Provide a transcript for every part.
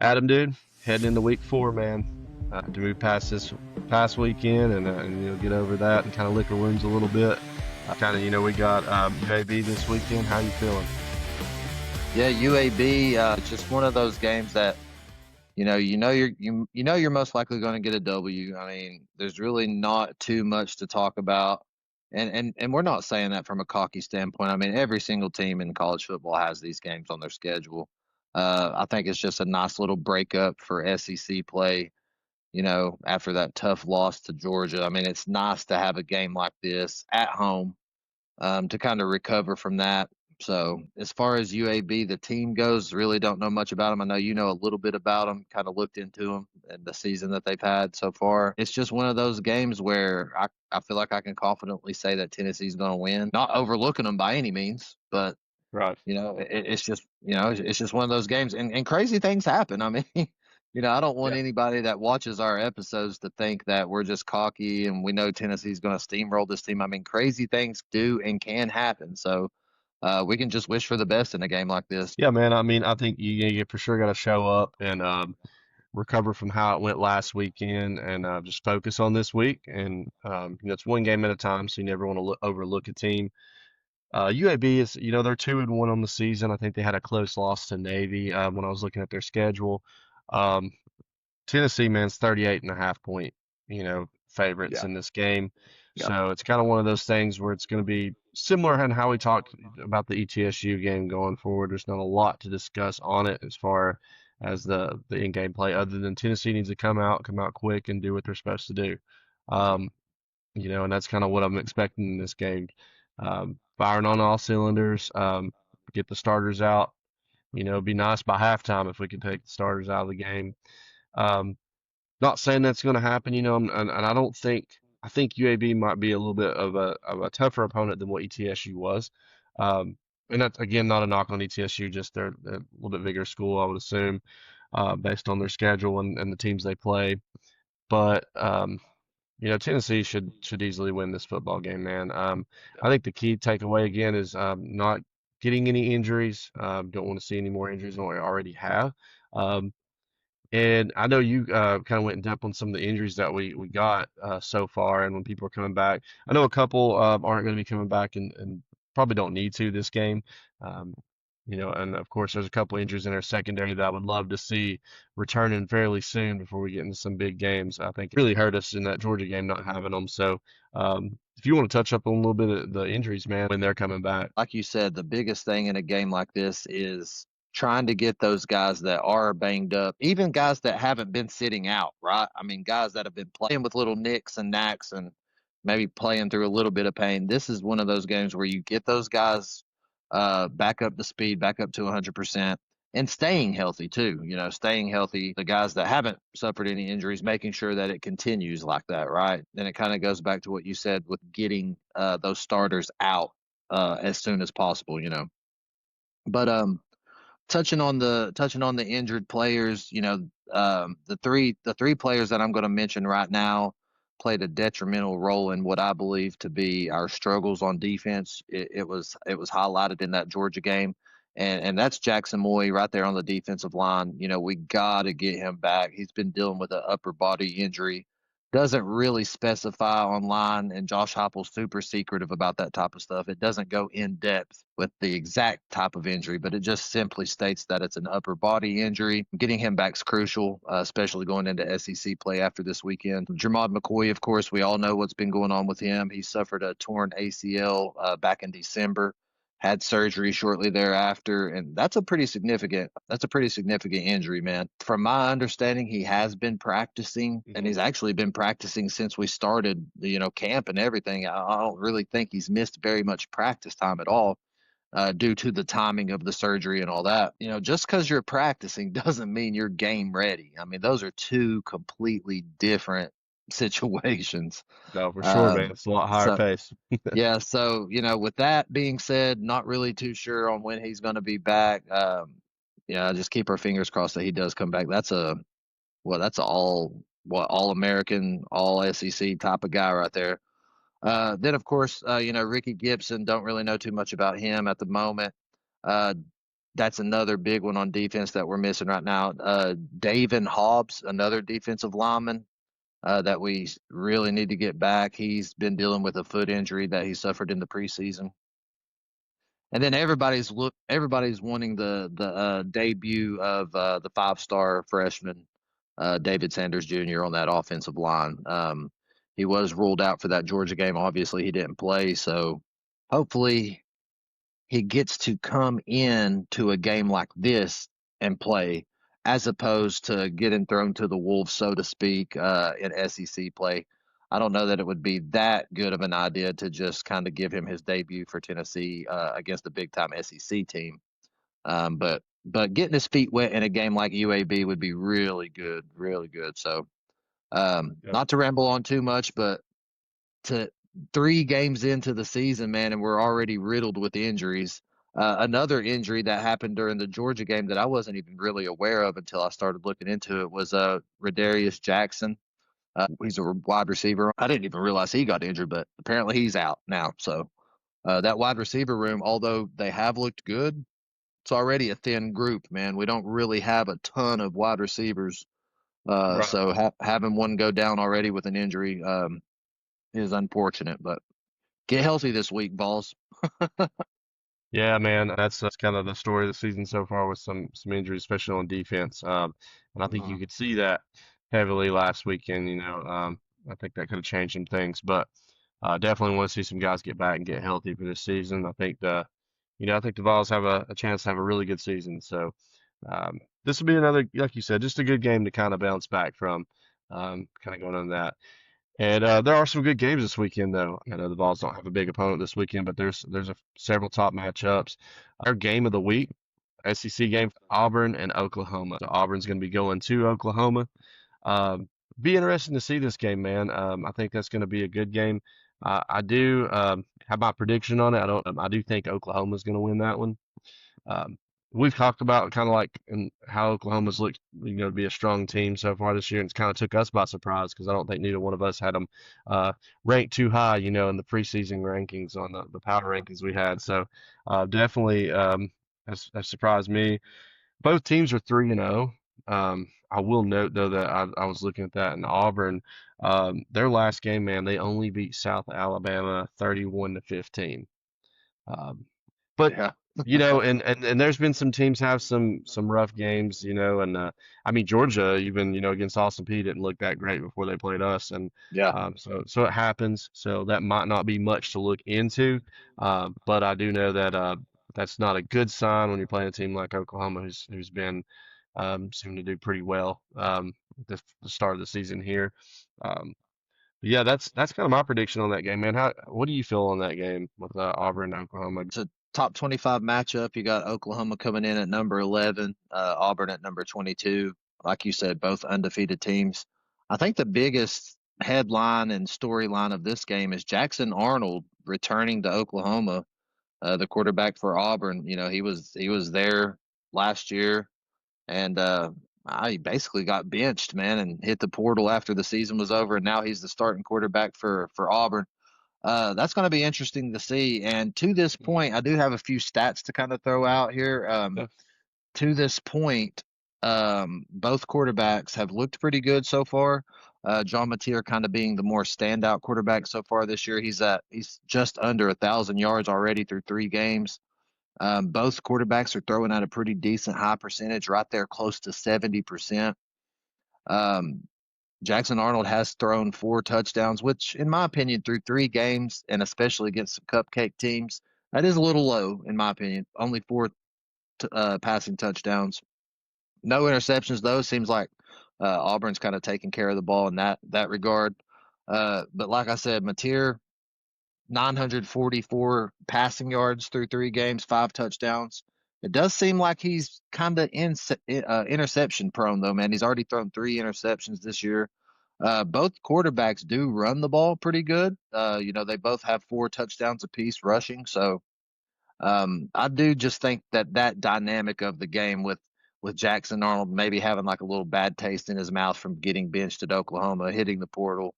Adam, dude, heading into week 4, man. To move past this past weekend and get over that and kind of lick our wounds a little bit. We got UAB this weekend. How you feeling? Yeah, UAB, just one of those games that you're most likely going to get a W. I mean, there's really not too much to talk about, and we're not saying that from a cocky standpoint. I mean, every single team in college football has these games on their schedule. I think it's just a nice little breakup for SEC play. After that tough loss to Georgia, I mean, it's nice to have a game like this at home to kind of recover from that. So as far as UAB, the team goes, really don't know much about them. I know you know a little bit about them, kind of looked into them and the season that they've had so far. It's just one of those games where I feel like I can confidently say that Tennessee's going to win. Not overlooking them by any means, but Right. it's just one of those games, and crazy things happen. I mean, I don't want Yeah. anybody that watches our episodes to think that we're just cocky and we know Tennessee's going to steamroll this team. I mean, crazy things do and can happen. So we can just wish for the best in a game like this. Yeah, man. I mean, I think you for sure got to show up and recover from how it went last weekend and just focus on this week. And it's one game at a time, so you never want to overlook a team. UAB is, they're 2-1 on the season. I think they had a close loss to Navy when I was looking at their schedule. Um, Tennessee, man's 38.5 point, favorites Yeah. in this game. Yeah. So it's kind of one of those things where it's going to be similar in how we talked about the ETSU game going forward. There's not a lot to discuss on it as far as the in-game play, other than Tennessee needs to come out quick, and do what they're supposed to do. Um, and that's kind of what I'm expecting in this game. Firing on all cylinders, get the starters out. It'd be nice by halftime if we could take the starters out of the game. Um, Not saying that's going to happen, and I don't think I think UAB might be a little bit of a tougher opponent than what ETSU was. And that's again not a knock on ETSU, just they're a little bit bigger school, I would assume, based on their schedule and the teams they play. But Tennessee should easily win this football game, man. I think the key takeaway again is not getting any injuries. Don't want to see any more injuries than what we already have. Um, and I know you kind of went in depth on some of the injuries that we got so far, and when people are coming back. I know a couple aren't going to be coming back and probably don't need to this game. Um, and of course, there's a couple injuries in our secondary that I would love to see returning fairly soon before we get into some big games. I think it really hurt us in that Georgia game not having them. So, if you want to touch up on a little bit of the injuries, man, when they're coming back. Like you said, the biggest thing in a game like this is trying to get those guys that are banged up, even guys that haven't been sitting out, right? I mean, guys that have been playing with little nicks and knacks and maybe playing through a little bit of pain. This is one of those games where you get those guys back up to speed, back up to 100%, and staying healthy too. Staying healthy, the guys that haven't suffered any injuries, making sure that it continues like that, right? Then it kind of goes back to what you said with getting those starters out as soon as possible. But touching on the injured players, the three players that I'm going to mention right now played a detrimental role in what I believe to be our struggles on defense. It was highlighted in that Georgia game. And that's Jackson Moy right there on the defensive line. We got to get him back. He's been dealing with an upper body injury, doesn't really specify online, and Josh Heupel's super secretive about that type of stuff. It doesn't go in depth with the exact type of injury, but it just simply states that it's an upper body injury. Getting him back is crucial, especially going into SEC play after this weekend. Jermod McCoy, of course, we all know what's been going on with him. He suffered a torn ACL back in December, had surgery shortly thereafter, and that's a pretty significant injury, man. From my understanding, he has been practicing, and Mhm. he's actually been practicing since we started, camp and everything. I don't really think he's missed very much practice time at all, due to the timing of the surgery and all that. Just because you're practicing doesn't mean you're game ready. I mean, those are two completely different situations. No, for sure, man. Um, It's a lot higher so pace. yeah, so with that being said, not really too sure on when he's going to be back. Yeah, just keep our fingers crossed that he does come back. That's a all American, all SEC type of guy right there. Then of course, Ricky Gibson. Don't really know too much about him at the moment. Uh, That's another big one on defense that we're missing right now. Davin Hobbs, another defensive lineman that we really need to get back. He's been dealing with a foot injury that he suffered in the preseason. And then everybody's wanting the debut of the 5-star freshman David Sanders Jr. on that offensive line. He was ruled out for that Georgia game. Obviously, he didn't play, so hopefully he gets to come in to a game like this and play, as opposed to getting thrown to the wolves, so to speak, in SEC play. I don't know that it would be that good of an idea to just kind of give him his debut for Tennessee against a big time SEC team. But getting his feet wet in a game like UAB would be really good, really good. So Yep. not to ramble on too much, but to 3 games into the season, man, and we're already riddled with injuries. Another injury that happened during the Georgia game that I wasn't even really aware of until I started looking into it was Radarius Jackson. He's a wide receiver. I didn't even realize he got injured, but apparently he's out now. So that wide receiver room, although they have looked good, it's already a thin group, man. We don't really have a ton of wide receivers. Right. So having one go down already with an injury is unfortunate. But get healthy this week, Balls. Yeah, man, that's kind of the story of the season so far with some injuries, especially on defense. And I think you Mhm. could see that heavily last weekend. I think that could have changed some things, but definitely want to see some guys get back and get healthy for this season. I think the Vols have a chance to have a really good season. So this will be another, like you said, just a good game to kind of bounce back from. Kind of going on that. And there are some good games this weekend, though. I know the Vols don't have a big opponent this weekend, but there's several top matchups. Our game of the week, SEC game, Auburn and Oklahoma. So Auburn's going to be going to Oklahoma. Um, be interesting to see this game, man. I think that's going to be a good game. I do have my prediction on it. I do think Oklahoma's going to win that one. Um, we've talked about kind of like and how Oklahoma's looked, to be a strong team so far this year, and it's kind of took us by surprise because I don't think neither one of us had them ranked too high, in the preseason rankings on the power rankings we had. So definitely has surprised me. Both teams are 3-0. I will note though that I was looking at that in Auburn. Their last game, man, they only beat South Alabama 31-15. Um, but Yeah, and there's been some teams have some rough games, and I mean Georgia even against Austin Peay didn't look that great before they played us, and yeah. so it happens. So that might not be much to look into, but I do know that that's not a good sign when you're playing a team like Oklahoma, who's been seeming to do pretty well at the start of the season here. Um, but yeah, that's kind of my prediction on that game, man. What do you feel on that game with Auburn and Oklahoma? It's a top 25 matchup. You got Oklahoma coming in at number 11, Auburn at number 22. Like you said, both undefeated teams. I think the biggest headline and storyline of this game is Jackson Arnold returning to Oklahoma, the quarterback for Auburn. He was there last year, and I basically got benched, man, and hit the portal after the season was over, and now he's the starting quarterback for Auburn. That's going to be interesting to see. And to this point, I do have a few stats to kind of throw out here. Yeah. To this point, both quarterbacks have looked pretty good so far. John Mateer kind of being the more standout quarterback so far this year. He's just under 1,000 yards already through 3 games. Both quarterbacks are throwing at a pretty decent high percentage, right there close to 70%. Um, Jackson Arnold has thrown 4 touchdowns, which, in my opinion, through 3 games, and especially against some cupcake teams, that is a little low, in my opinion. Only 4 passing touchdowns, no interceptions though. Seems like Auburn's kind of taking care of the ball in that regard. But like I said, Mateer 944 passing yards through 3 games, 5 touchdowns. It does seem like he's kind of interception prone, though, man. He's already thrown 3 interceptions this year. Both quarterbacks do run the ball pretty good. They both have 4 touchdowns apiece rushing. So I do just think that dynamic of the game with Jackson Arnold maybe having like a little bad taste in his mouth from getting benched at Oklahoma, hitting the portal.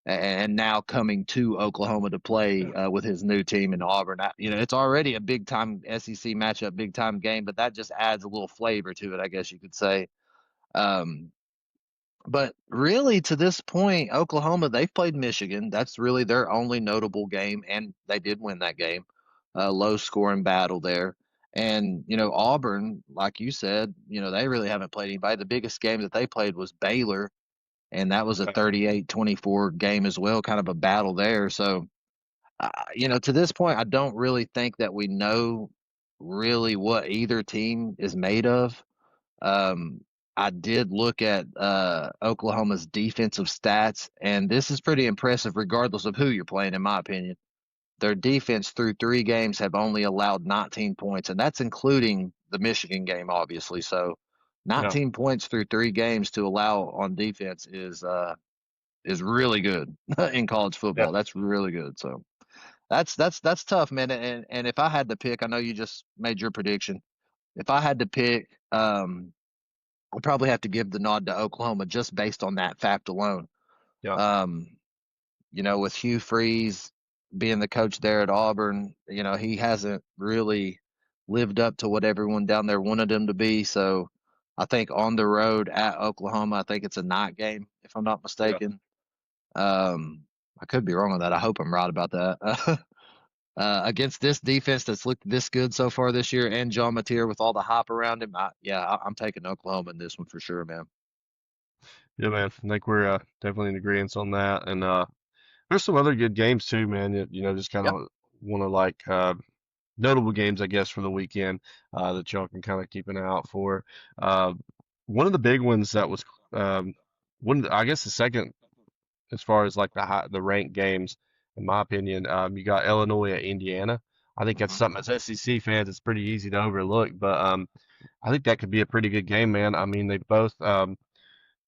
and now coming to Oklahoma to play with his new team in Auburn. It's already a big time SEC matchup, big time game, but that just adds a little flavor to it, I guess you could say. Um, but really, to this point, Oklahoma, they've played Michigan. That's really their only notable game, and they did win that game. Low scoring battle there. And, Auburn, like you said, they really haven't played anybody. The biggest game that they played was Baylor, and that was a Yeah. 38-24 game as well, kind of a battle there. So, to this point, I don't really think that we know really what either team is made of. Um, I did look at Oklahoma's defensive stats, and this is pretty impressive, regardless of who you're playing, in my opinion. Their defense through 3 games have only allowed 19 points, and that's including the Michigan game, obviously. So, Yeah. 19 points through 3 games to allow on defense is really good in college Yeah. football. That's really good. So that's tough, man. And if I had to pick, I know you just made your prediction. If I had to pick, I'd probably have to give the nod to Oklahoma just based on that fact alone. Yeah. Um, with Hugh Freeze being the coach there at Auburn, he hasn't really lived up to what everyone down there wanted him to be. So I think on the road at Oklahoma, I think it's a night game, if I'm not Yeah. mistaken. I could be wrong on that. I hope I'm right about that. Against this defense that's looked this good so far this year, and John Mateer with all the hype around him, I'm taking Oklahoma in this one for sure, man. Yeah, man. I think we're definitely in agreement on that. And there's some other good games too, man. Just kind Yep. of want to like notable games, I guess, for the weekend that y'all can kind of keep an eye out for. Uh, one of the big ones that was I guess the second as far as like the ranked games, in my opinion, you got Illinois at Indiana. I think that's Hmm. something as SEC fans, it's pretty easy to overlook, but I think that could be a pretty good game, man. I mean, they both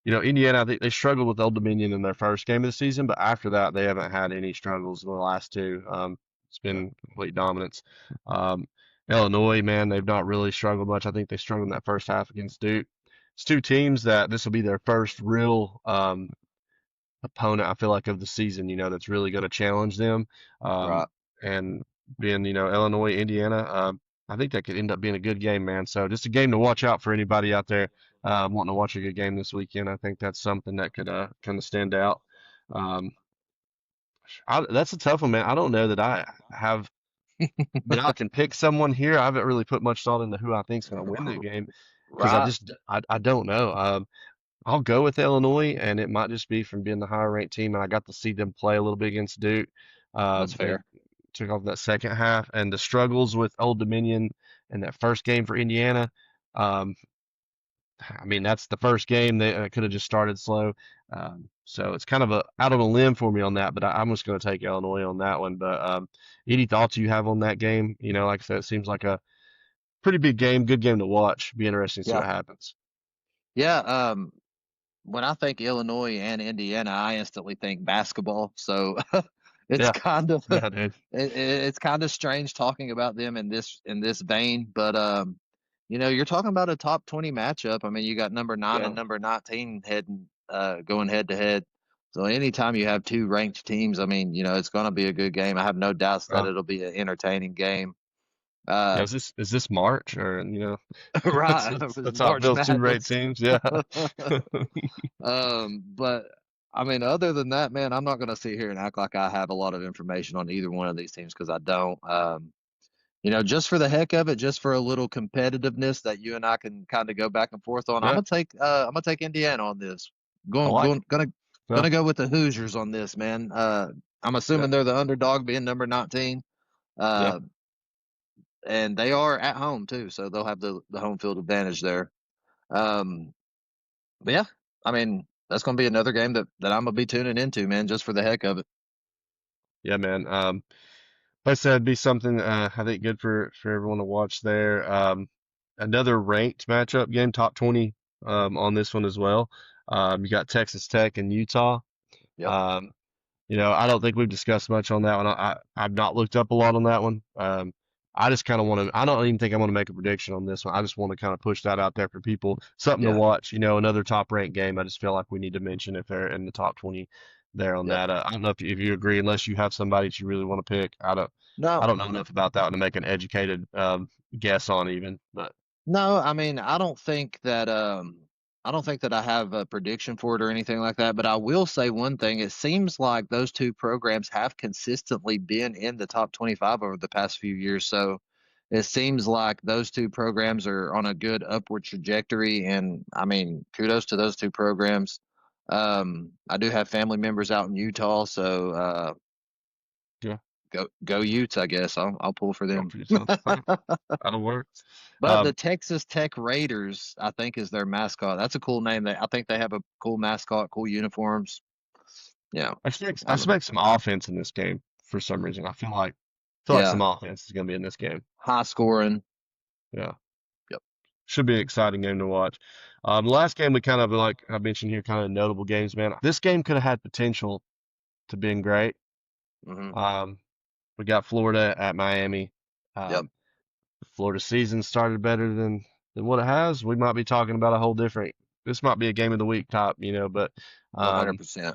Indiana, I think they struggled with Old Dominion in their first game of the season, but after that, they haven't had any struggles in the last two. It's Yep. been complete dominance. Um, Illinois, man, they've not really struggled much. I think they struggled in that first half against Duke. It's two teams that this will be their first real opponent, I feel like, of the season, that's really going to challenge them. Um, Right. and being, Illinois, Indiana, I think that could end up being a good game, man. So just a game to watch out for anybody out there wanting to watch a good game this weekend. I think that's something that could kind of stand out. Um, that's a tough one, man. I don't know that I have. I mean, I can pick someone here. I haven't really put much thought into who I think is going to win the game because Right. I don't know. I'll go with Illinois, and it might just be from being the higher ranked team. And I got to see them play a little bit against Duke. That's They fair. took off that second half, and the struggles with Old Dominion in that first game for Indiana. Um, I mean, that's the first game. They could have just started slow. So it's kind of out on a limb for me on that, but I'm just going to take Illinois on that one. But any thoughts you have on that game? Like I said, it seems like a pretty big game, good game to watch. Be interesting to see Yeah. what happens. Yeah. When I think Illinois and Indiana, I instantly think basketball. So it's Yeah, kind of yeah, dude. it's kind of strange talking about them in this vein, but you're talking about a top 20 matchup. I mean, you got number 9 and Yeah, number 19 heading going head to head. So anytime you have two ranked teams, I mean, it's going to be a good game. I have no doubts that uh, it'll be an entertaining game. yeah. Uh, Is this March or that's right, that's how it March feels. Two great Madness. teams. Yeah, But I mean, other than that, man, I'm not going to sit here and act like I have a lot of information on either one of these teams because I don't. Just for the heck of it, just for a little competitiveness that you and I can kind of go back and forth on, yeah. I'm gonna take Indiana on this. I Going like going it. gonna Yeah, gonna go with the Hoosiers on this, man. I'm yeah, assuming they're the underdog, being number 19. yeah, Uh, and they are at home too, so they'll have the home field advantage there. Um, but yeah, I mean, that's gonna be another game that I'm gonna be tuning into, man, just for the heck of it. yeah, man. Like I said, it'd be something I think good for everyone to watch there. Another ranked matchup game, top 20 on this one as well. You got Texas Tech and Utah. Yep. Um, I don't think we've discussed much on that one. I've not looked up a lot on that one. I just kind of want to. I don't even think I want to make a prediction on this one. I just want to kind of push that out there for people, something to Yeah. watch. Another top ranked game. I just feel like we need to mention if they're in the top 20 there on Yep. that. I don't know if you agree, unless you have somebody that you really want to pick. I No, don't know enough about that one to make an educated guess on even, but no, I mean, I don't think that I have a prediction for it or anything like that, but I will say one thing. It seems like those two programs have consistently been in the top 25 over the past few years. So it seems like those two programs are on a good upward trajectory. And I mean, kudos to those two programs. I do have family members out in Utah, so yeah, go Utes, I guess. I'll pull for go them. for yourself. Okay, that'll work. But the Um, Texas Tech Raiders, I think, is their mascot. That's a cool name. I think they have a cool mascot, cool uniforms. Yeah, I I don't. expect some offense in this game for some reason. I feel like some Yeah, offense is going to be in this game. high scoring. Yeah. Yep. Should be an exciting game to watch. The last game we kind of like I mentioned here, kind of notable games, man. This game could have had potential to being great. Hmm. Um, we got Florida at Miami. Yep. If Florida season started better than what it has, we might be talking about a whole different. This might be a game of the week top, but 100%. um,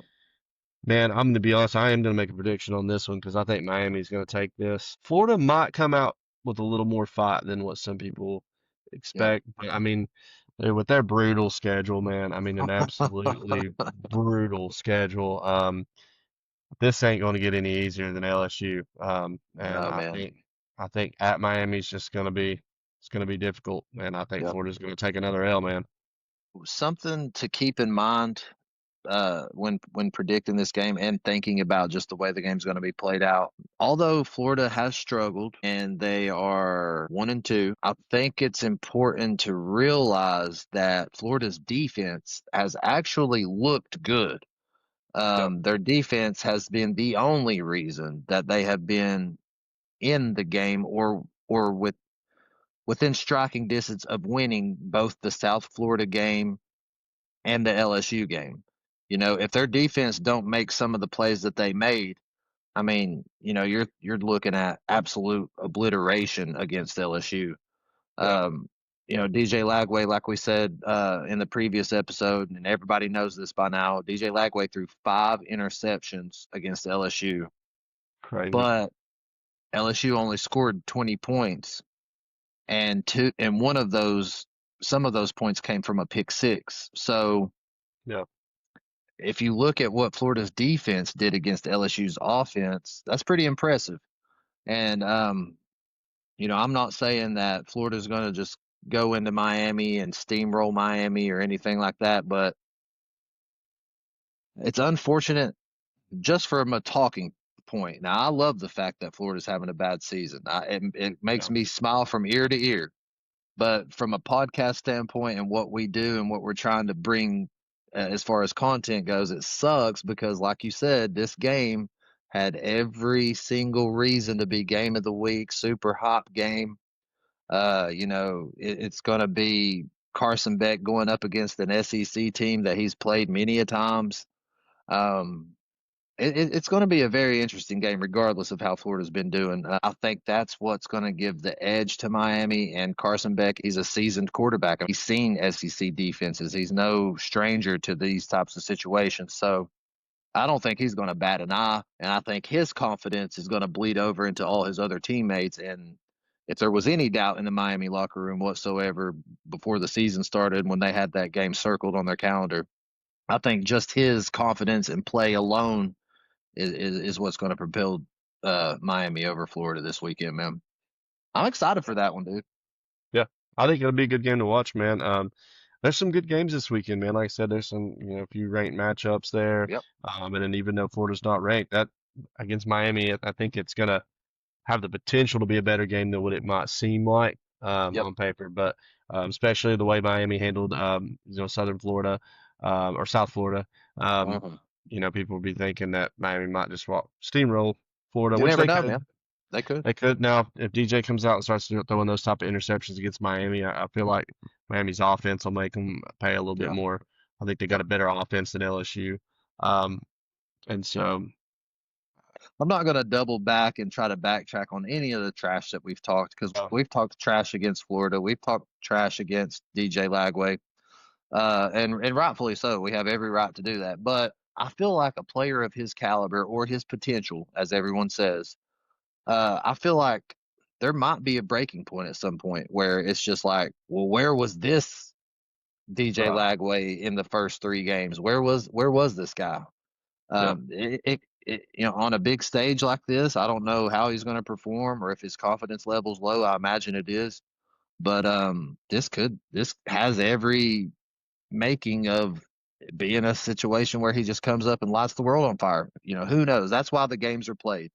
man, I'm gonna be honest. I am gonna make a prediction on this one because I think Miami's gonna take this. Florida might come out with a little more fight than what some people Yep. expect. But I mean, with their brutal schedule, man. I mean, an absolutely brutal schedule. This ain't gonna get any easier than LSU. And No, man. I think at Miami's just gonna be it's gonna be difficult, and I think Yep. Florida's gonna take another L, man. Something to keep in mind when predicting this game and thinking about just the way the game's going to be played out. Although Florida has struggled and they are 1-2, I think it's important to realize that Florida's defense has actually looked good. Yep. Their defense has been the only reason that they have been in the game or within striking distance of winning both the South Florida game and the LSU game. You know, if their defense don't make some of the plays that they made, I mean, you're looking at absolute obliteration against LSU. Yeah. Um, DJ Lagway, like we said in the previous episode, and everybody knows this by now, DJ Lagway threw 5 interceptions against LSU, Crazy. but LSU only scored 20 points, and one of those, some of those points came from a pick six. So Yeah. if you look at what Florida's defense did against LSU's offense, that's pretty impressive. And I'm not saying that Florida's going to just go into Miami and steamroll Miami or anything like that, but it's unfortunate just from a talking point. Now, I love the fact that Florida's having a bad season. It makes Yeah. me smile from ear to ear. But from a podcast standpoint and what we do and what we're trying to bring as far as content goes, it sucks because, like you said, this game had every single reason to be game of the week, super hot game. It's going to be Carson Beck going up against an SEC team that he's played many a times. Um, it's going to be a very interesting game, regardless of how Florida's been doing. I think that's what's going to give the edge to Miami and Carson Beck. He's a seasoned quarterback. He's seen SEC defenses. He's no stranger to these types of situations. So I don't think he's going to bat an eye, and I think his confidence is going to bleed over into all his other teammates. And if there was any doubt in the Miami locker room whatsoever before the season started, when they had that game circled on their calendar, I think just his confidence and play alone is what's going to propel Miami over Florida this weekend, man. I'm excited for that one, dude. Yeah. I think it'll be a good game to watch, man. There's some good games this weekend, man. Like I said, there's some, a few ranked matchups there. Yep, And then even though Florida's not ranked, that against Miami, I think it's gonna have the potential to be a better game than what it might seem like yep. on paper. But especially the way Miami handled, Southern Florida or South Florida, um, Hmm. people will be thinking that Miami might just walk steamroll Florida, You which never they know, could. man. They could. They could. Now, if DJ comes out and starts throwing those type of interceptions against Miami, I feel like Miami's offense will make them pay a little bit Yeah, more. I think they got yep. a better offense than LSU. Um, and so, I'm not going to double back and try to backtrack on any of the trash that we've talked because uh, we've talked trash against Florida. We've talked trash against DJ Lagway, and rightfully so. We have every right to do that. But I feel like a player of his caliber or his potential, as everyone says, I feel like there might be a breaking point at some point where it's just like, well, where was this DJ Right. Lagway in the first 3 games? Where was this guy? Yep. On a big stage like this, I don't know how he's going to perform or if his confidence level's low. I imagine it is, but this has every making of being a situation where he just comes up and lights the world on fire. Who knows? That's why the games are played.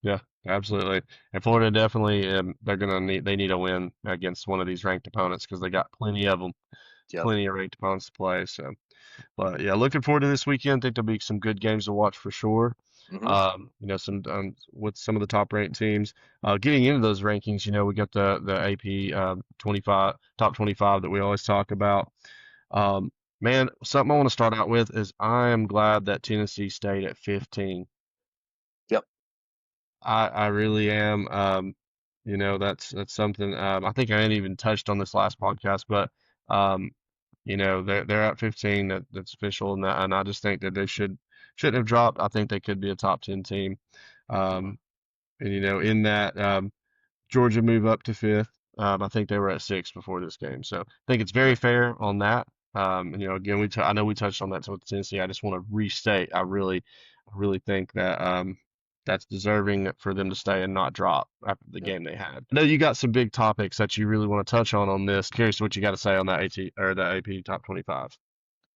Yeah, absolutely. And Florida definitely, they need a win against one of these ranked opponents because they got plenty of them, Yep. plenty of ranked opponents to play. So, but yeah, looking forward to this weekend. Think there'll be some good games to watch for sure. Hmm. Some with some of the top ranked teams. Getting into those rankings, we got the AP 25 top 25 that we always talk about. Um, man, something I want to start out with is I am glad that Tennessee stayed at 15. Yep. I really am. That's something. I think I ain't even touched on this last podcast, but um, they're at 15. That's official, and I just think that they shouldn't have dropped. I think they could be a top 10 team. Hmm. Um, and in that Georgia move up to fifth. I think they were at six before this game, so I think it's very Yep. fair on that. Again, I know we touched on that with Tennessee. I just want to restate. I really think that that's deserving for them to stay and not drop after the Yep. game they had. I know you got some big topics that you really want to touch on this. Curious what you got to say on that AT or the AP top 25.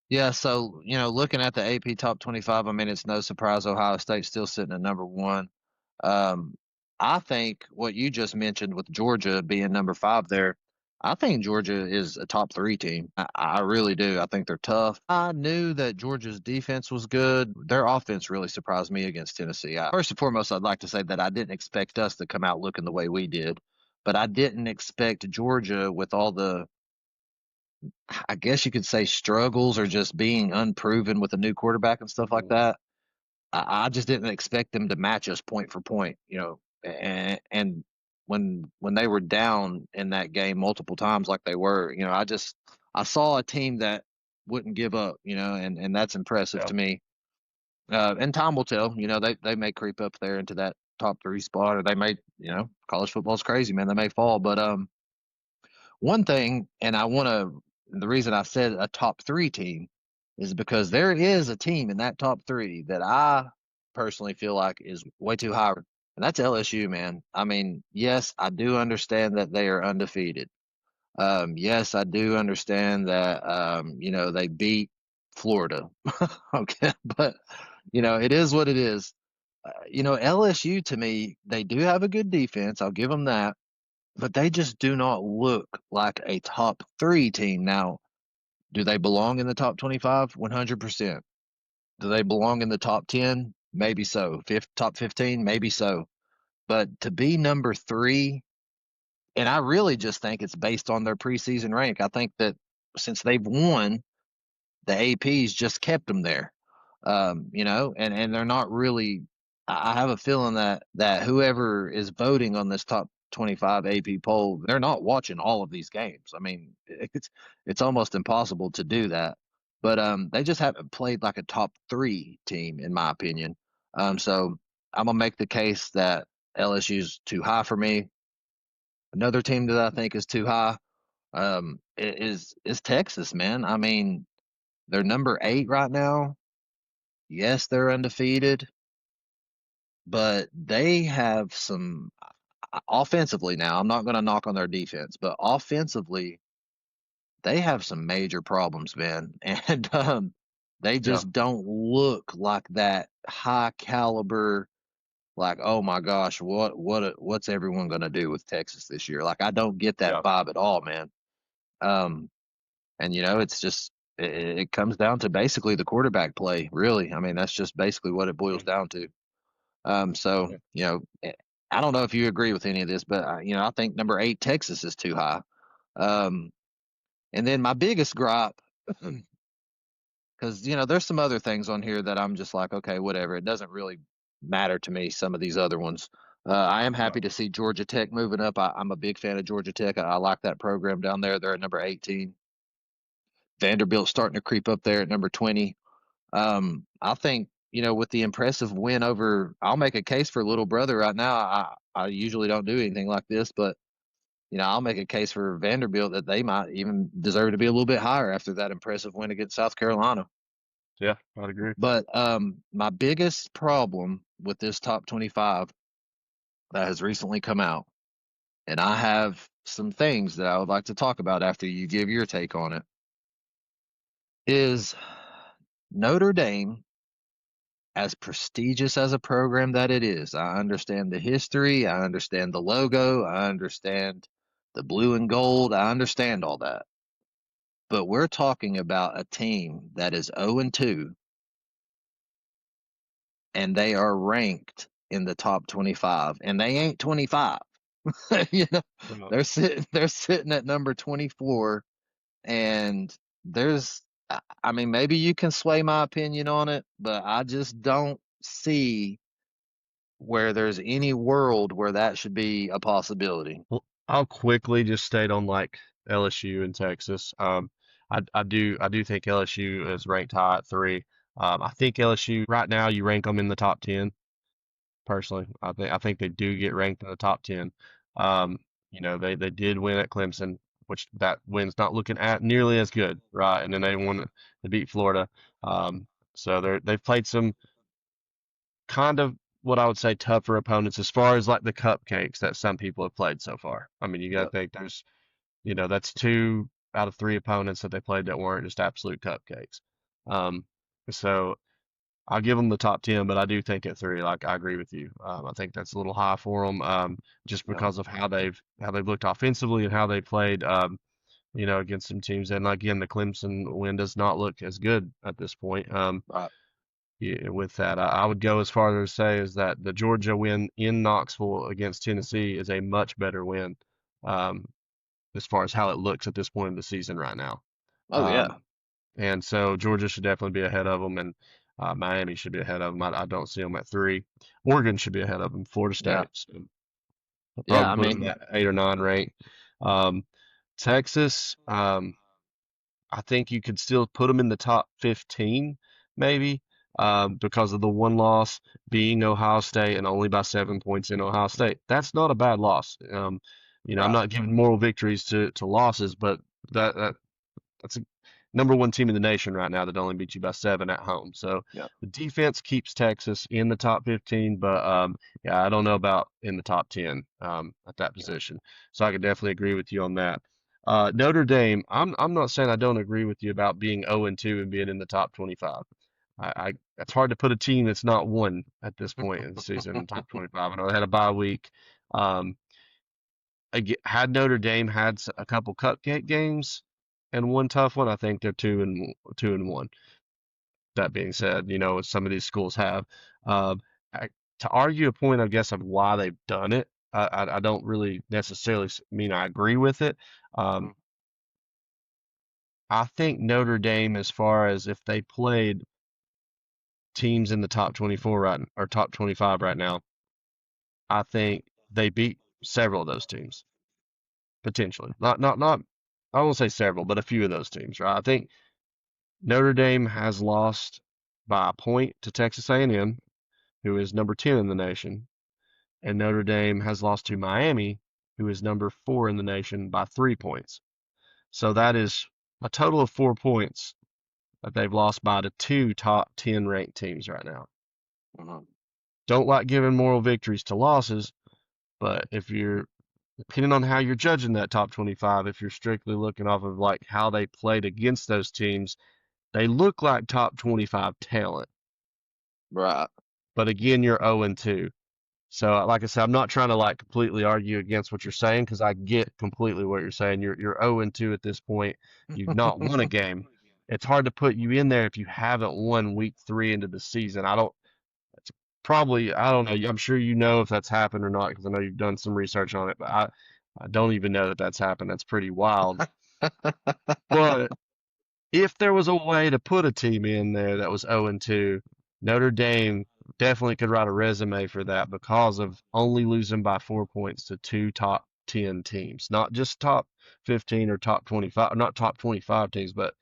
Yeah, so looking at the AP top 25, I mean, it's no surprise Ohio State's still sitting at number one. Um, I think what you just mentioned with Georgia being number five there, I think Georgia is a top three team. I really do. I think they're tough. I knew that Georgia's defense was good. Their offense really surprised me against Tennessee. First and foremost, I'd like to say that I didn't expect us to come out looking the way we did, but I didn't expect Georgia with all the, I guess you could say, struggles or just being unproven with a new quarterback and stuff like Mhm. that. I just didn't expect them to match us point for point, and when they were down in that game multiple times like they were, I saw a team that wouldn't give up, and that's impressive Yeah, to me. And time will tell. They may creep up there into that top three spot, or they may, college football's crazy, man. They may fall, but one thing, and the reason I said a top three team is because there is a team in that top three that I personally feel like is way too high, and that's LSU, man. I mean, yes, I do understand that they are undefeated. Yes, I do understand that, they beat Florida. Okay, but, it is what it is. LSU to me, they do have a good defense. I'll give them that, but they just do not look like a top three team. Now, do they belong in the top 25? 100%. Do they belong in the top 10? Maybe so. Top 15? Maybe so. But to be number three, and I really just think it's based on their preseason rank. I think that since they've won, the APs just kept them there. And they're not really. I have a feeling that whoever is voting on this top 25 AP poll, they're not watching all of these games. I mean, it's almost impossible to do that. But they just haven't played like a top three team, in my opinion. So I'm gonna make the case that LSU's too high for me. Another team that I think is too high is Texas, man. I mean, they're number 8 right now. Yes, they're undefeated, but they have some offensively now. I'm not going to knock on their defense, but offensively, they have some major problems, man. And they yeah, just don't look like that high caliber. Like, oh my gosh, what's everyone going to do with Texas this year? Like, I don't get that yeah, vibe at all, man. Um, and it's just it comes down to basically the quarterback play, really. I mean, that's just basically what it boils mm, down to. So yeah, I don't know if you agree with any of this, but I think number 8 Texas is too high. Um, and then my biggest gripe, because there's some other things on here that I'm just like, okay, whatever. It doesn't really matter to me. Some of these other ones. I am yeah, happy to see Georgia Tech moving up. I'm a big fan of Georgia Tech. I like that program down there. They're at number 18. Vanderbilt starting to creep up there at number 20. I think, with the impressive win over, I'll make a case for little brother right now. I usually don't do anything like this, but I'll make a case for Vanderbilt that they might even deserve to be a little bit higher after that impressive win against South Carolina. Yeah, I'd agree. But my biggest problem with this top 25 that has recently come out, and I have some things that I would like to talk about after you give your take on it, is Notre Dame, as prestigious as a program that it is. I understand the history, I understand the logo, I understand the blue and gold, I understand all that. But we're talking about a team that is 0 and 2, and they are ranked in the top 25, and they ain't 25. you know, Well, they're sitting at number 24, and there's, I mean, maybe you can sway my opinion on it, but I just don't see where there's any world where that should be a possibility. well, I'll quickly just state on like LSU and Texas. I do think LSU is ranked high at 3. I think LSU right now you rank them in the top 10. Personally, I think they do get ranked in the top 10. Um, they did win at Clemson, which that win's not looking at nearly as good, right? And then they won to beat Florida. Um, so they've played some kind of what I would say tougher opponents as far as like the cupcakes that some people have played so far. I mean, you got to Yep. think that's 2 out of 3 opponents that they played that weren't just absolute cupcakes. Um, so I'll give them the top 10, but I do think at 3, like I agree with you. I think that's a little high for them, just Yeah. because of how they've looked offensively and how they played, against some teams. And again, the Clemson win does not look as good at this point. Right. Yeah, with that, I would go as far as to say is that the Georgia win in Knoxville against Tennessee is a much better win, um, as far as how it looks at this point in the season right now. Oh yeah. Um, and so Georgia should definitely be ahead of them, and Miami should be ahead of them. I don't see them at 3. Oregon should be ahead of them. Florida Yeah. State, so I'll Yeah. probably I put them mean, at 8 or 9 rank. Um, Texas, I think you could still put them in the top 15, maybe, because of the one loss being Ohio State and only by 7 points in Ohio State. That's not a bad loss. I'm right. not giving moral victories to losses, but that's a number 1 team in the nation right now that only beat you by 7 at home. So Yeah. the defense keeps Texas in the top 15, but yeah, I don't know about in the top 10 at that Yeah. position. So I could definitely agree with you on that. Notre Dame, I'm not saying I don't agree with you about being 0 and 2 and being in the top 25. It's hard to put a team that's not won at this point in the season in the top 25. I know they had a bye week. Um, had Notre Dame had a couple cupcake games and one tough one, I think they're 2-1. That being said, some of these schools have. Um, to argue a point, I guess, of why they've done it, I don't really necessarily mean I agree with it. Um, Mhm. I think Notre Dame, as far as if they played teams in the top 24 right or top 25 right now, I think they beat several of those teams potentially. Not. I won't say several, but a few of those teams, right? I think Notre Dame has lost by a point to Texas A&M, who is number 10 in the nation, and Notre Dame has lost to Miami, who is number 4 in the nation by 3 points. So that is a total of 4 points that they've lost by the 2 top 10 ranked teams right now. Mhm. Don't like giving moral victories to losses, but if you're depending on how you're judging that top 25, if you're strictly looking off of like how they played against those teams, they look like top 25 talent. Right. But again, you're 0 and 2. So, like I said, I'm not trying to like completely argue against what you're saying because I get completely what you're saying. You're 0 and 2 at this point. You've not won a game. It's hard to put you in there if you haven't won week 3 into the season. I don't. It's probably I don't know. I'm sure you know if that's happened or not because I know you've done some research on it. But I don't even know that that's happened. That's pretty wild. But if there was a way to put a team in there that was 0 and 2, Notre Dame definitely could write a resume for that because of only losing by 4 points to 2 top 10 teams, not just top 15 or top 25, not top 25 teams, but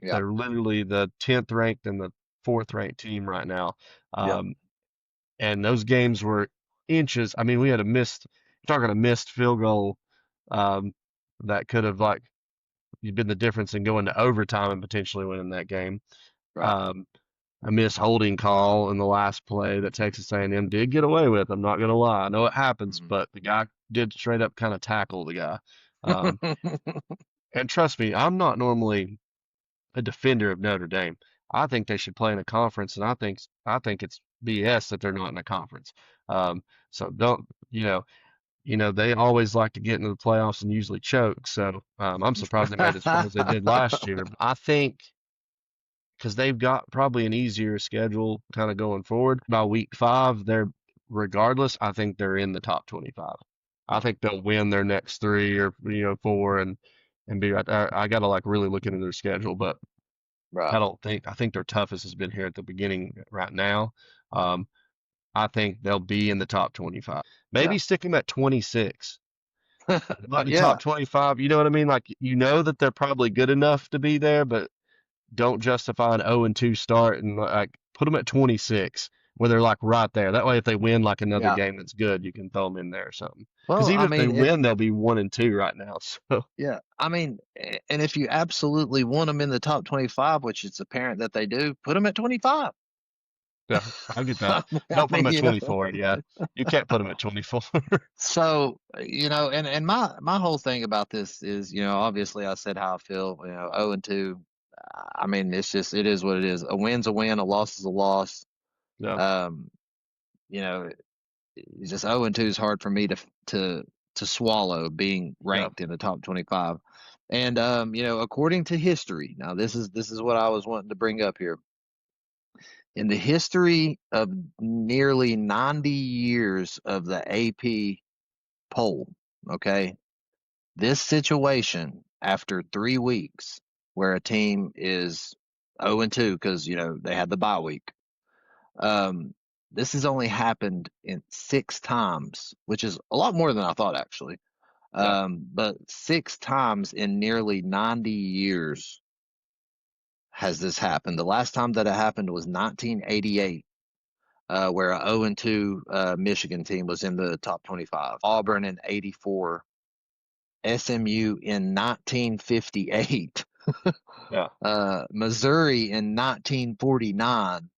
Yeah. they're literally the 10th ranked and the fourth ranked team right now. Yep. Um, and those games were inches. I mean, we had a missed, talking a missed field goal, um, that could have like been the difference in going to overtime and potentially winning that game. Right. Um, a missed holding call in the last play that Texas A&M did get away with. I'm not gonna lie. I know it happens, Mhm. but the guy did straight up kind of tackle the guy. Um, and trust me, I'm not normally a defender of Notre Dame. I think they should play in a conference, and I think it's BS that they're not in a conference. Um, so don't they always like to get into the playoffs and usually choke. So I'm surprised they made as far as they did last year. But I think because they've got probably an easier schedule kind of going forward. By week 5, regardless, I think they're in the top 25. I Mm, think they'll win their next 3 or 4 and be right there. I gotta like really look into their schedule, but right. I think their toughest has been here at the beginning right now. Um, I think they'll be in the top 25. Yeah. Maybe stick them at 26. But the top Yeah. 25, you know what I mean? Like, that they're probably good enough to be there, but don't justify an 0-2 start and like put them at 26 where they're like right there. That way, if they win like another Yeah. game that's good, you can throw them in there or something. Because Well, even I if they mean, if win, they'll be 1-2 right now. So yeah, I mean, and if you absolutely want them in the top 25, which it's apparent that they do, put them at 25. yeah, I get that. I Don't put them mean, at 24. Yeah, you can't put them at 24. so and my whole thing about this is, obviously I said how I feel, 0-2. I mean, it is what it is. A win's a win, a loss is a loss. Yeah, Um, you know, it's just 0-2 is hard for me to to swallow being yeah, ranked in the top 25. And according to history, now this is what I was wanting to bring up here. In the history of nearly 90 years of the AP poll, okay, this situation after 3 weeks where a team is 0-2 because they had the bye week. Um, this has only happened in 6 times, which is a lot more than I thought actually. yeah, But 6 times in nearly 90 years has this happened. The last time that it happened was 1988, where a 0-2 Michigan team was in the top 25. Auburn in 84, SMU in 1958, yeah, Missouri in 1949,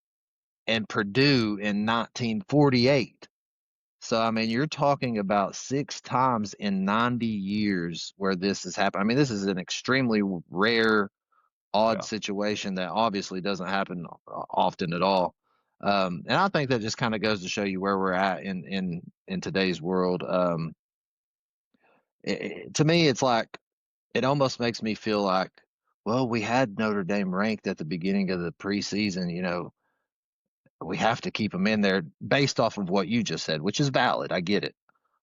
and Purdue in 1948. So, I mean, you're talking about 6 times in 90 years where this has happened. I mean, this is an extremely rare, odd yeah. situation that obviously doesn't happen often at all. And I think that just kind of goes to show you where we're at in today's world. To me, it's like it almost makes me feel like, well, we had Notre Dame ranked at the beginning of the preseason. We have to keep them in there based off of what you just said, which is valid. I get it.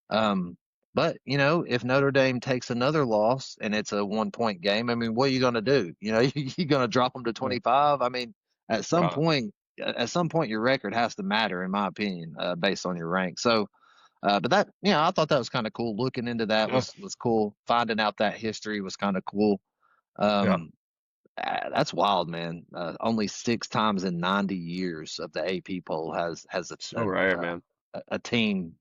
Um, but if Notre Dame takes another loss and it's a 1 point game, I mean, what are you going to do? You going to drop them to Yeah. 25? I mean, at some Right. point, your record has to matter, in my opinion, based on your rank. So, but I thought that was kind of cool. Looking into that Yeah. was cool. Finding out that history was kind of cool. Yeah. Um, that's wild, man. Only 6 times in 90 years of the AP poll has So rare, man. a team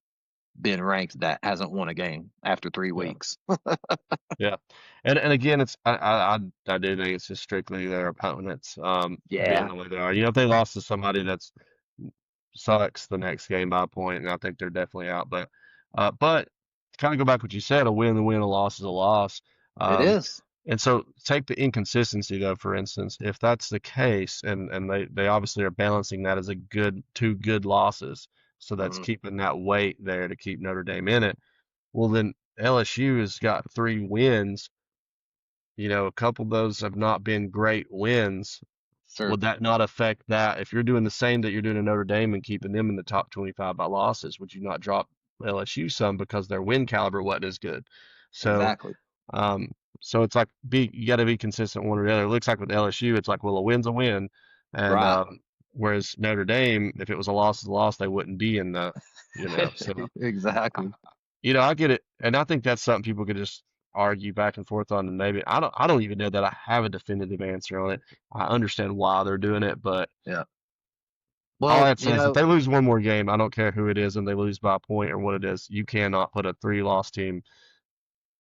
been ranked that hasn't won a game after three Yeah. weeks. Yeah, and again, I do think it's just strictly their opponents being Yeah, the way they are. If they lost to somebody that's sucks the next game by a point, and I think they're definitely out. But to kind of go back what you said, a win, a loss is a loss. it Um, is. and so take the inconsistency though, for instance, if that's the case, and they obviously are balancing that as a good 2 good losses, so that's Mhm. keeping that weight there to keep Notre Dame in it. Well, then LSU has got 3 wins. A couple of those have not been great wins. Sure. Would that not affect that? If you're doing the same that you're doing in Notre Dame and keeping them in the top 25 by losses, would you not drop LSU some because their win caliber wasn't as good? So, Exactly. um, so it's like you got to be consistent one or the other. It looks like with LSU, it's like, well, a win's a win, and Right. whereas Notre Dame, if it was a loss, it's a loss, they wouldn't be in the. So Exactly. I get it, and I think that's something people could just argue back and forth on, and maybe I don't even know that I have a definitive answer on it. I understand why they're doing it, but Yeah. all I Well, have to say is if they lose one more game, I don't care who it is, and they lose by a point or what it is, you cannot put a three-loss team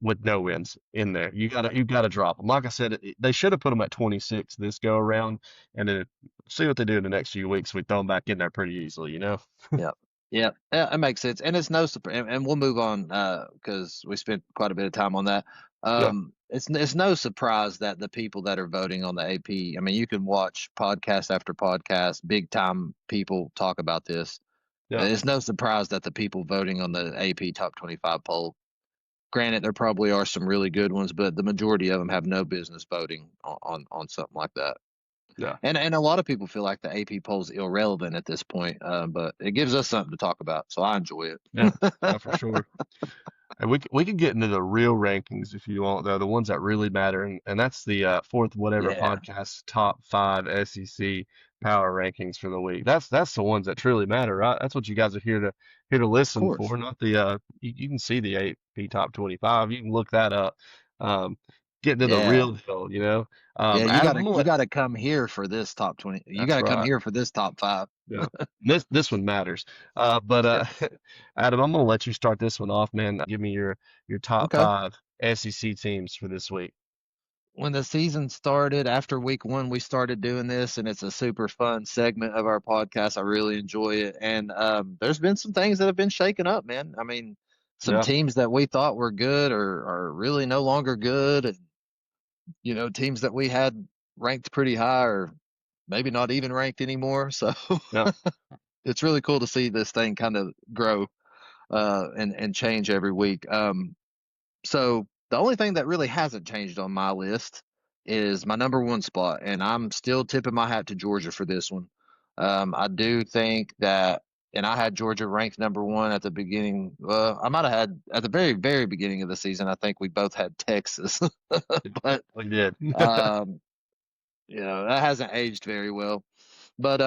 with no wins in there. You gotta drop them. Like I said, they should have put them at 26 this go around, and then see what they do in the next few weeks. We throw them back in there pretty easily, you know? yeah. Yeah, yeah, it makes sense, and it's no surprise. And we'll move on because we spent quite a bit of time on that. Yeah, It's no surprise that the people that are voting on the AP. I mean, you can watch podcast after podcast, big time people talk about this. yeah, It's no surprise that the people voting on the AP Top 25 poll. Granted, there probably are some really good ones, but the majority of them have no business voting on something like that. yeah, And a lot of people feel like the AP poll is irrelevant at this point, but it gives us something to talk about, so I enjoy yeah, it. yeah, for sure. And we can get into the real rankings if you want, though, the ones that really matter, and that's the fourth whatever Yeah, podcast top five SEC power rankings for the week. That's the ones that truly matter, right? That's what you guys are here to of listen course. for, not the you can see the AP top 25. You can look that up. Um, get into the Yeah, real deal, you know. yeah. Adam, I'm gonna You let, gotta come here for this top 20. You that's gotta come right. here for this top five. Yeah. This one matters. But Yeah. Adam, I'm gonna let you start this one off, man. Give me your top Okay. five SEC teams for this week. When the season started, after week one, we started doing this, and it's a super fun segment of our podcast. I really enjoy it, and there's been some things that have been shaken up, man. I mean, some Yeah, teams that we thought were good are really no longer good, and teams that we had ranked pretty high are maybe not even ranked anymore. So yeah, it's really cool to see this thing kind of grow and change every week. So the only thing that really hasn't changed on my list is my number one spot, and I'm still tipping my hat to Georgia for this one. I do think that, and I had Georgia ranked number one at the beginning. I might have had at the very, very beginning of the season. I think we both had Texas, but we did. um, that hasn't aged very well. But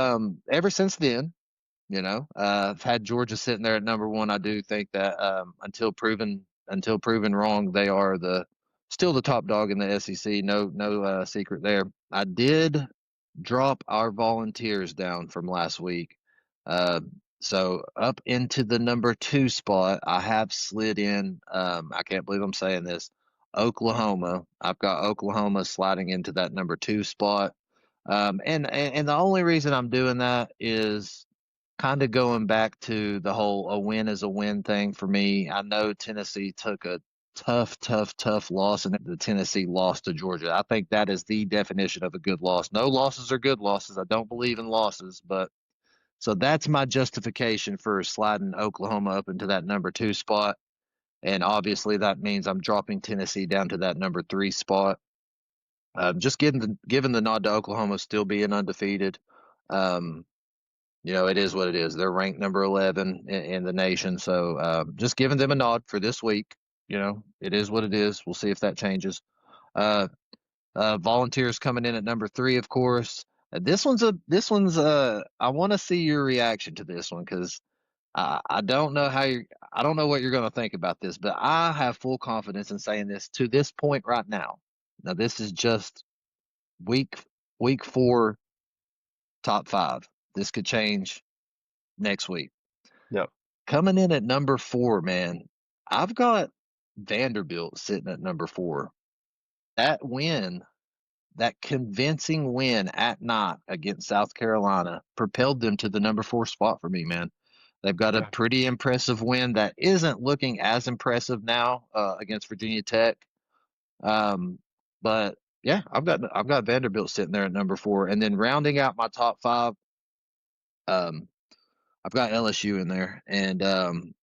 ever since then, I've had Georgia sitting there at number one. I do think that until proven wrong, they are the still the top dog in the SEC. No secret there. I did drop our Volunteers down from last week, uh, so up into the number two spot. I have slid in. I can't believe I'm saying this. Oklahoma. I've got Oklahoma sliding into that number two spot. And the only reason I'm doing that is kind of going back to the whole a win is a win thing for me. I know Tennessee took a tough loss, and the Tennessee lost to Georgia. I think that is the definition of a good loss. No losses are good losses. I don't believe in losses, but so that's my justification for sliding Oklahoma up into that number two spot. And obviously that means I'm dropping Tennessee down to that number three spot. Just giving the nod to Oklahoma still being undefeated. Um, it is what it is. They're ranked number 11 in the nation. So just giving them a nod for this week. It is what it is. We'll see if that changes. Uh, Volunteers coming in at number three, of course. I want to see your reaction to this one because I don't know I don't know what you're going to think about this, but I have full confidence in saying this to this point right now. Now, this is just week, week four, top five. This could change next week. Yep. Coming in at number four, man, I've got Vanderbilt sitting at number four. That win, that convincing win at night against South Carolina propelled them to the number four spot for me, man. They've got a Yeah. pretty impressive win that isn't looking as impressive now against Virginia Tech. Um, but yeah, I've got Vanderbilt sitting there at number four, and then rounding out my top five, um, I've got LSU in there, and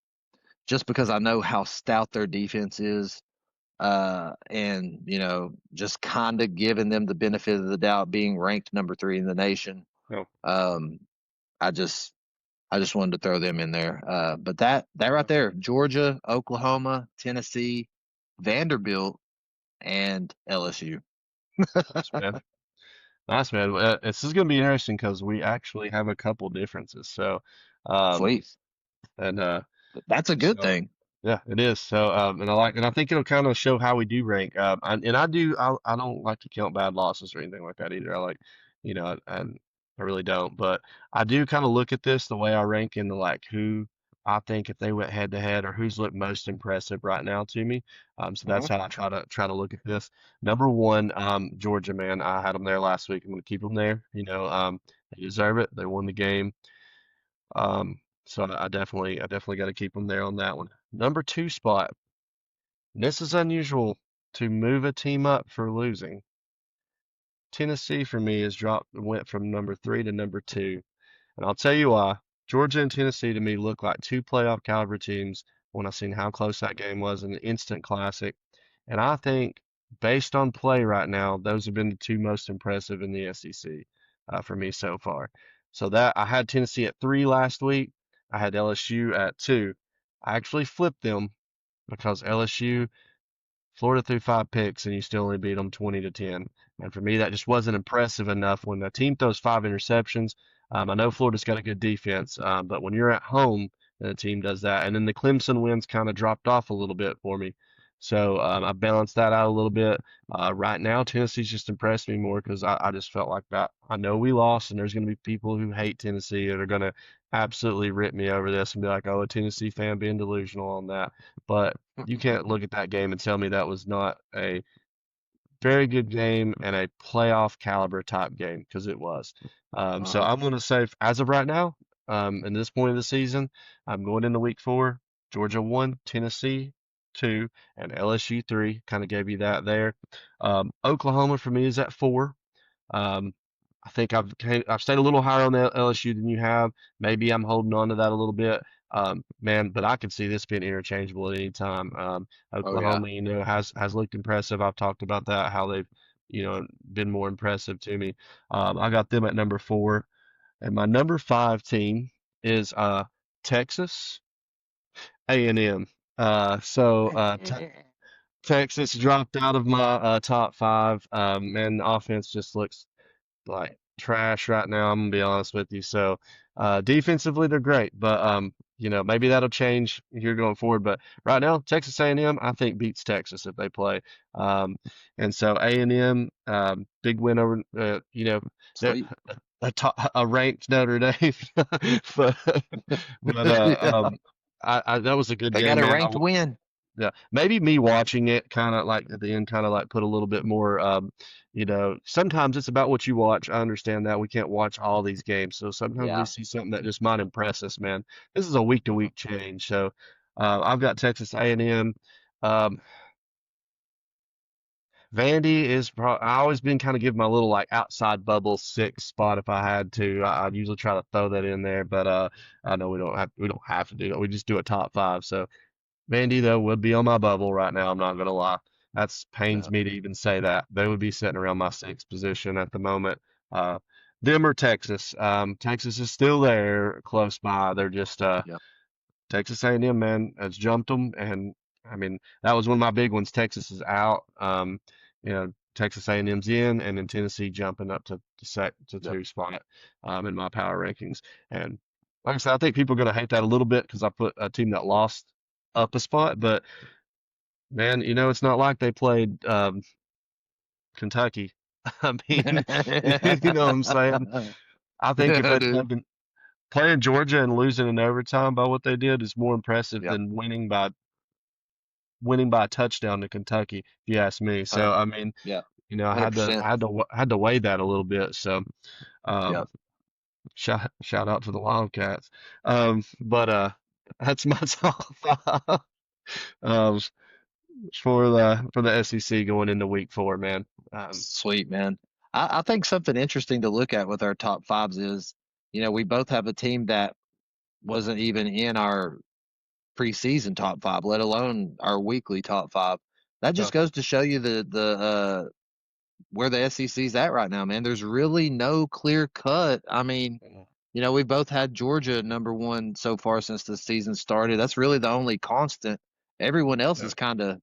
just because I know how stout their defense is, and just kind of giving them the benefit of the doubt, being ranked number three in the nation. No. Um, I just I just wanted to throw them in there. But that right Yeah. there, Georgia, Oklahoma, Tennessee, Vanderbilt, and LSU. Nice, man. Nice, man. This is going to be interesting because we actually have a couple differences. So, um, Sweet. and That's a good so thing. Yeah, it is. So, and I think it'll kind of show how we do rank. I don't like to count bad losses or anything like that either. I like, and I really don't. But I do kind of look at this the way I rank in the like who I think if they went head to head or who's looked most impressive right now to me. So that's Hmm. how I try to look at this. Number one, Georgia, man, I had them there last week. I'm going to keep them there. They deserve it. They won the game. So I definitely got to keep them there on that one. Number two spot. This is unusual to move a team up for losing. Tennessee for me has went from number three to number two. And I'll tell you why. Georgia and Tennessee to me look like two playoff caliber teams when I seen how close that game was in the instant classic. And I think based on play right now, those have been the two most impressive in the SEC for me so far. So that I had Tennessee at three last week. I had LSU at two. I actually flipped them because LSU Florida threw five picks and you still only beat them 20-10. And for me, that just wasn't impressive enough. When the team throws five interceptions, I know Florida's got a good defense, but when you're at home and the team does that, and then the Clemson wins kind of dropped off a little bit for me. So I balanced that out a little bit. Right now, Tennessee's just impressed me more because I just felt like that. I know we lost, and there's going to be people who hate Tennessee that are going to absolutely rip me over this and be like, oh, a Tennessee fan being delusional on that. But you can't look at that game and tell me that was not a very good game and a playoff caliber type game because it was. So Uh-huh. I'm going to say, as of right now, in this point of the season, I'm going into week four. Georgia one, Tennessee two, and LSU three. Kind of gave you that there. Oklahoma for me is at four. Um, I think I've stayed a little higher on the LSU than you have. Maybe I'm holding on to that a little bit. Man, but I could see this being interchangeable at any time. Oh yeah. Oklahoma, has looked impressive. I've talked about that, how they've, been more impressive to me. I got them at number four, and my number five team is Texas A&M. Texas dropped out of my top five. And the offense just looks like trash right now. I'm gonna be honest with you. So defensively they're great, but maybe that'll change here going forward. But right now, Texas A&M I think beats Texas if they play. Um, and so A&M big win over they're Sweet. a ranked Notre Dame, but I that was a good They got game, a man. ranked win. Yeah, maybe me watching it kind of like at the end, kind of like put a little bit more. Sometimes it's about what you watch. I understand that we can't watch all these games, so sometimes we Yeah. see something that just might impress us, man. This is a week to Hmm. week change, so I've got Texas A&M. Um, Vandy I always been kind of give my little like outside bubble six spot if I had to. I'd usually try to throw that in there, but I know we don't have to do that. We just do a top five, so. Vandy, though, would be on my bubble right now. I'm not gonna lie. That's pains Yeah. me to even say that. They would be sitting around my sixth position at the moment. Uh, them or Texas. Texas is still there, close by. They're just Yeah. Texas A&M, man, has jumped them, and I mean that was one of my big ones. Texas is out. Texas A&M's in, and then Tennessee jumping up to sec to Yep. two spot in my power rankings. And like I said, I think people are gonna hate that a little bit because I put a team that lost up a spot, but man, it's not like they played Kentucky. I mean, you know what I'm saying? I think if Yeah, they'd dude. playing Georgia and losing in overtime by what they did is more impressive Yep. than winning by a touchdown to Kentucky, if you ask me. So Hun- I mean, Yeah. I had to 100%. had to weigh that a little bit. So um, Yeah. shout out to the Wildcats. But that's my top five um, for the SEC going into week four, man. Sweet, man. I think something interesting to look at with our top fives is, we both have a team that wasn't even in our preseason top five, let alone our weekly top five. That Yeah. just goes to show you the where the SEC's at right now, man. There's really no clear cut. I mean, we both had Georgia number one so far since the season started. That's really the only constant. Everyone else Yeah. is kind of,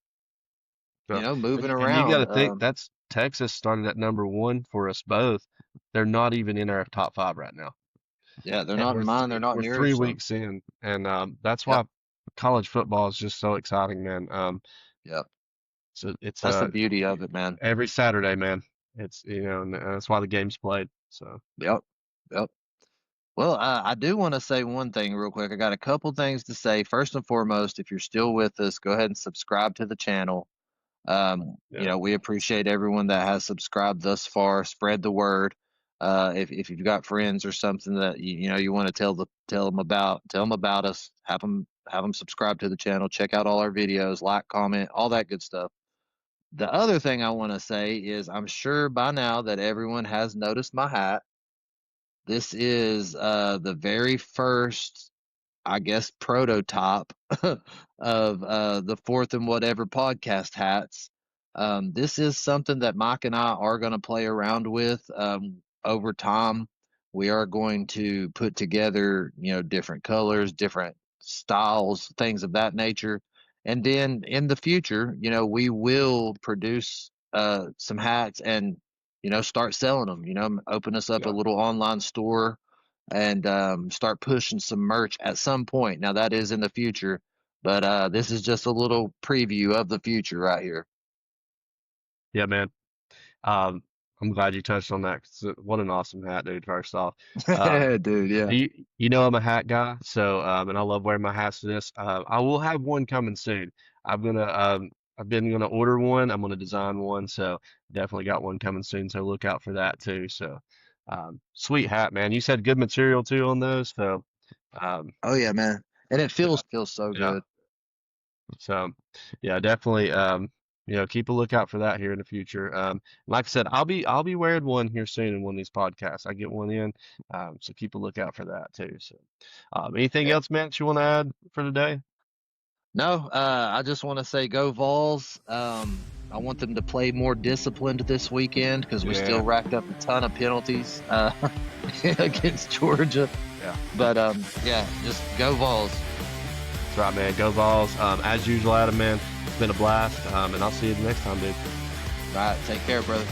Yeah. moving And you got around. to think that's Texas started at number one for us both. They're not even in our top five right now, Yeah, they're and not in we're mine. They're three not we're in yours. three So, weeks in, and that's yep. why. college football is just so exciting, man. Yeah, So it's that's the beauty of it, man. every Saturday, man. It's and that's why the game's played. So Yep, yep. Well, I do want to say one thing real quick. I got a couple things to say. First and foremost, if you're still with us, go ahead and subscribe to the channel. yeah, We appreciate everyone that has subscribed thus far. Spread the word. If you've got friends or something that you want to tell them about us. Have them subscribe to the channel. Check out all our videos. Like, comment, all that good stuff. The other thing I want to say is I'm sure by now that everyone has noticed my hat. This is the very first, I guess, prototype of the fourth and whatever podcast hats. This is something that Mike and I are going to play around with over time. We are going to put together, different colors, different styles, things of that nature. And then in the future, we will produce some hats and, start selling them, open us up a yeah, little online store and start pushing some merch at some point. Now that is in the future, but this is just a little preview of the future right here. yeah, man. Um, I'm glad you touched on that. 'Cause what an awesome hat, dude. First off, um, Dude, yeah. you know I'm a hat guy, so and I love wearing my hats to this. I will have one coming soon. I'm gonna I've been gonna order one. I'm gonna design one, so definitely got one coming soon. So look out for that too. So sweet hat, man. You said good material too on those, so um, Oh yeah, man. And it yeah, feels so yeah. good. So, yeah, definitely. Keep a lookout for that here in the future. Like I said, I'll be wearing one here soon in one of these podcasts. I get one in, so keep a lookout for that too. So, anything Yeah. else, man, that you want to add for today? No, I just want to say go Vols. I want them to play more disciplined this weekend because we still Yeah, racked up a ton of penalties against Georgia. yeah, But yeah, just go Vols. that's right, man. Go Vols. As usual, Adam, man, it's been a blast. And I'll see you the next time, dude. All right, take care, brother.